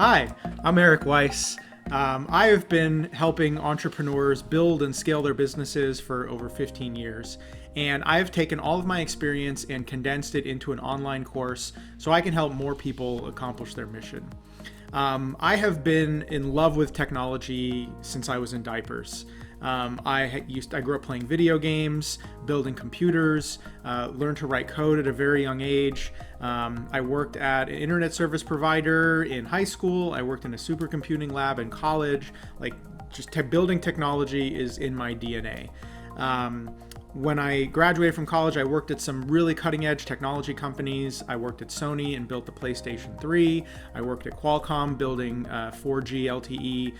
Hi, I'm Eric Weiss. I have been helping entrepreneurs build and scale their businesses for over 15 years. And I've taken all of my experience and condensed it into an online course so I can help more people accomplish their mission. I have been in love with technology since I was in diapers. I grew up playing video games, building computers, learned to write code at a very young age. I worked at an internet service provider in high school. I worked in a supercomputing lab in college. Building technology is in my DNA. When I graduated from college, I worked at some really cutting-edge technology companies. I worked at Sony and built the PlayStation 3. I worked at Qualcomm building 4G LTE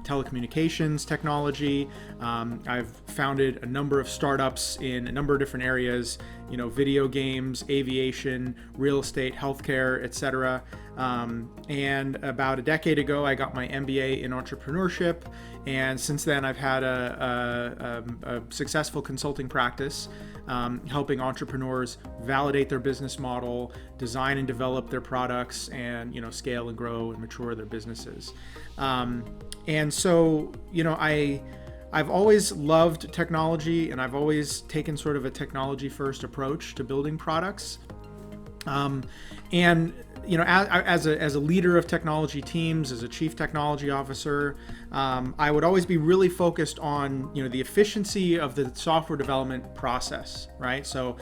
telecommunications technology. I've founded a number of startups in a number of different areas, video games, aviation, real estate, healthcare, etc. And about a decade ago, I got my MBA in entrepreneurship. And since then, I've had a successful consulting practice, helping entrepreneurs validate their business model, design and develop their products, and scale and grow and mature their businesses. And so, I've always loved technology, and I've always taken sort of a technology-first approach to building products. As a leader of technology teams, as a chief technology officer, I would always be really focused on the efficiency of the software development process, right? So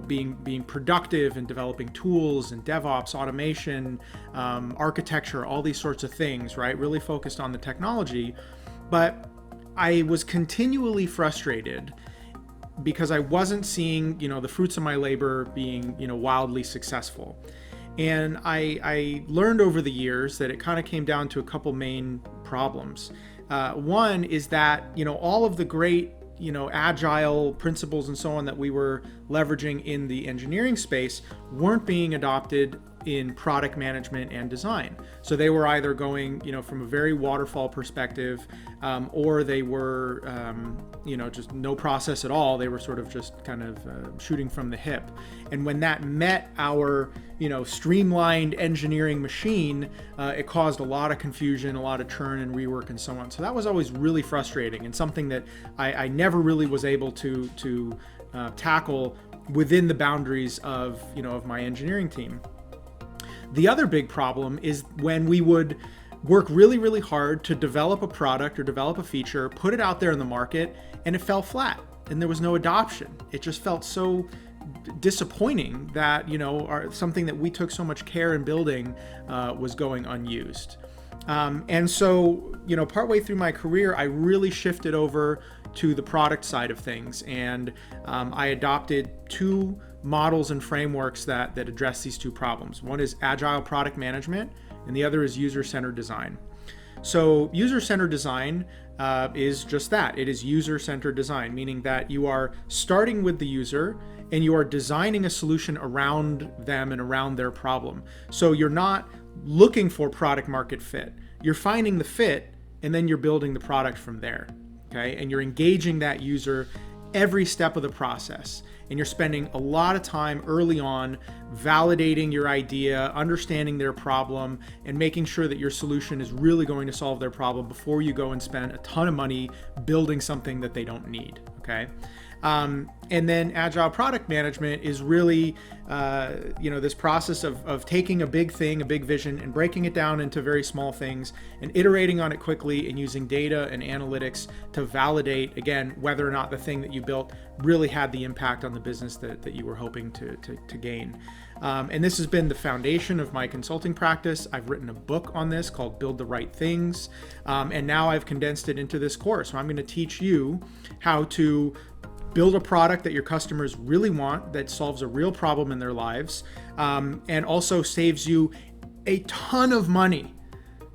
being productive and developing tools and DevOps, automation, architecture, all these sorts of things, right? Really focused on the technology, but I was continually frustrated because I wasn't seeing the fruits of my labor being wildly successful. And I learned over the years that it kind of came down to a couple main problems. One is that all of the great agile principles and so on that we were leveraging in the engineering space weren't being adopted in product management and design. So they were either going from a very waterfall perspective, or they were just no process at all. They were sort of just kind of shooting from the hip. And when that met our streamlined engineering machine, it caused a lot of confusion, a lot of churn and rework and so on. So that was always really frustrating, and something that I never really was able to tackle within the boundaries of my engineering team. The other big problem is when we would work really, really hard to develop a product or develop a feature, put it out there in the market, and it fell flat and there was no adoption. It just felt so disappointing that something that we took so much care in building was going unused. And so partway through my career, I really shifted over to the product side of things, and I adopted two models and frameworks that address these two problems. One is Agile product management, and the other is user-centered design. So user-centered design is just that. It is user-centered design, meaning that you are starting with the user and you are designing a solution around them and around their problem. So you're not looking for product market fit. You're finding the fit, and then you're building the product from there. Okay? And you're engaging that user every step of the process. And you're spending a lot of time early on validating your idea, understanding their problem, and making sure that your solution is really going to solve their problem before you go and spend a ton of money building something that they don't need. Okay? And then Agile product management is really, this process of taking a big thing, a big vision, and breaking it down into very small things and iterating on it quickly and using data and analytics to validate, again, whether or not the thing that you built really had the impact on the business that you were hoping to gain. And this has been the foundation of my consulting practice. I've written a book on this called Build the Right Things. And now I've condensed it into this course. So I'm going to teach you how to build a product that your customers really want, that solves a real problem in their lives, and also saves you a ton of money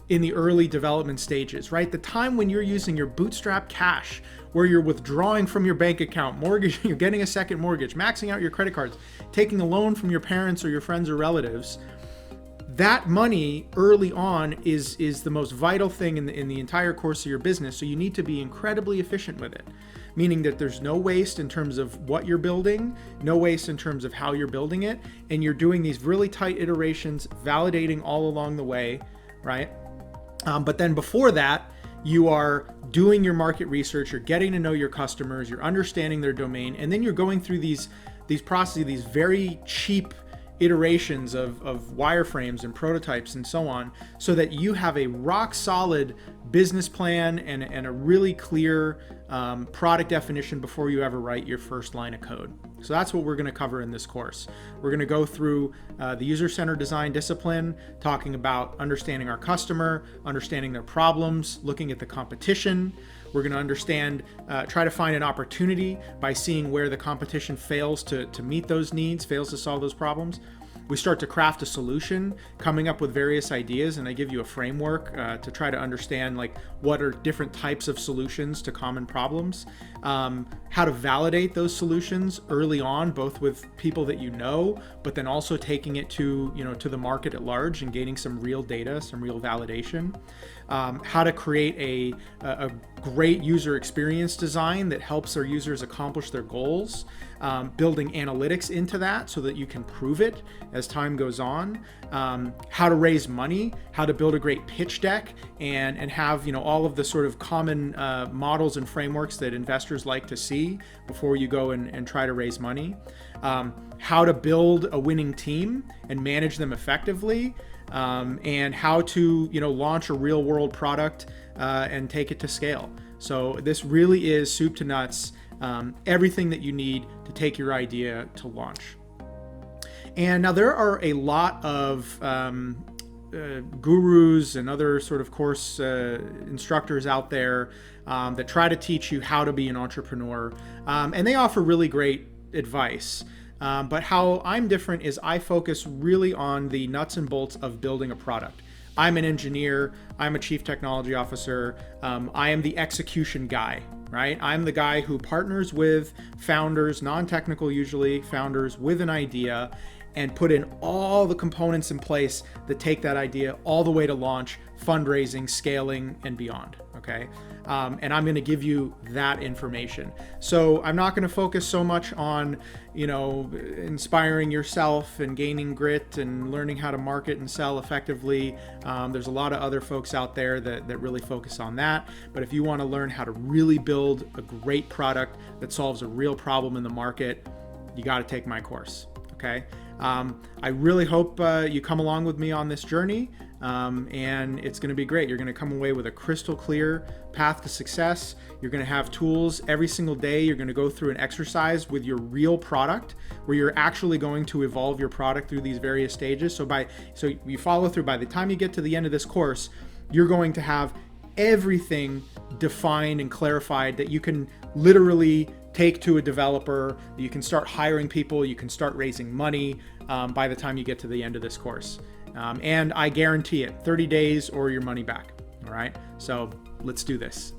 in the early development stages, right? The time when you're using your bootstrap cash, where you're withdrawing from your bank account, mortgage, you're getting a second mortgage, maxing out your credit cards, taking a loan from your parents or your friends or relatives. That money early on is the most vital thing in the entire course of your business. So you need to be incredibly efficient with it, meaning that there's no waste in terms of what you're building, no waste in terms of how you're building it, and you're doing these really tight iterations, validating all along the way, right? But then before that, you are doing your market research, you're getting to know your customers, you're understanding their domain, and then you're going through these processes, these very cheap iterations of wireframes and prototypes and so on, so that you have a rock solid business plan and a really clear product definition before you ever write your first line of code. So that's what we're going to cover in this course. We're going to go through the user-centered design discipline, talking about understanding our customer, understanding their problems, looking at the competition. We're going to understand, try to find an opportunity by seeing where the competition fails to meet those needs, fails to solve those problems. We start to craft a solution, coming up with various ideas, and I give you a framework to try to understand like what are different types of solutions to common problems, how to validate those solutions early on, both with people that you know, but then also taking it to the market at large and gaining some real data, some real validation. How to create a great user experience design that helps our users accomplish their goals, building analytics into that so that you can prove it as time goes on, how to raise money, how to build a great pitch deck, and have all of the sort of common models and frameworks that investors like to see before you go and try to raise money, how to build a winning team and manage them effectively, and how to launch a real world product and take it to scale. So this really is soup to nuts, everything that you need to take your idea to launch. And now there are a lot of gurus and other sort of course instructors out there that try to teach you how to be an entrepreneur, and they offer really great advice. But how I'm different is I focus really on the nuts and bolts of building a product. I'm an engineer, I'm a chief technology officer, I am the execution guy, right? I'm the guy who partners with founders, non-technical usually, founders with an idea, and put in all the components in place that take that idea all the way to launch, fundraising, scaling, and beyond, okay? And I'm gonna give you that information. So I'm not gonna focus so much on, inspiring yourself and gaining grit and learning how to market and sell effectively. There's a lot of other folks out there that really focus on that. But if you wanna learn how to really build a great product that solves a real problem in the market, you gotta take my course, okay? I really hope you come along with me on this journey, and it's going to be great. You're going to come away with a crystal clear path to success. You're going to have tools every single day. You're going to go through an exercise with your real product where you're actually going to evolve your product through these various stages. So you follow through. By the time you get to the end of this course, you're going to have everything defined and clarified that you can literally take to a developer. You can start hiring people, you can start raising money by the time you get to the end of this course. And I guarantee it, 30 days or your money back. All right, so let's do this.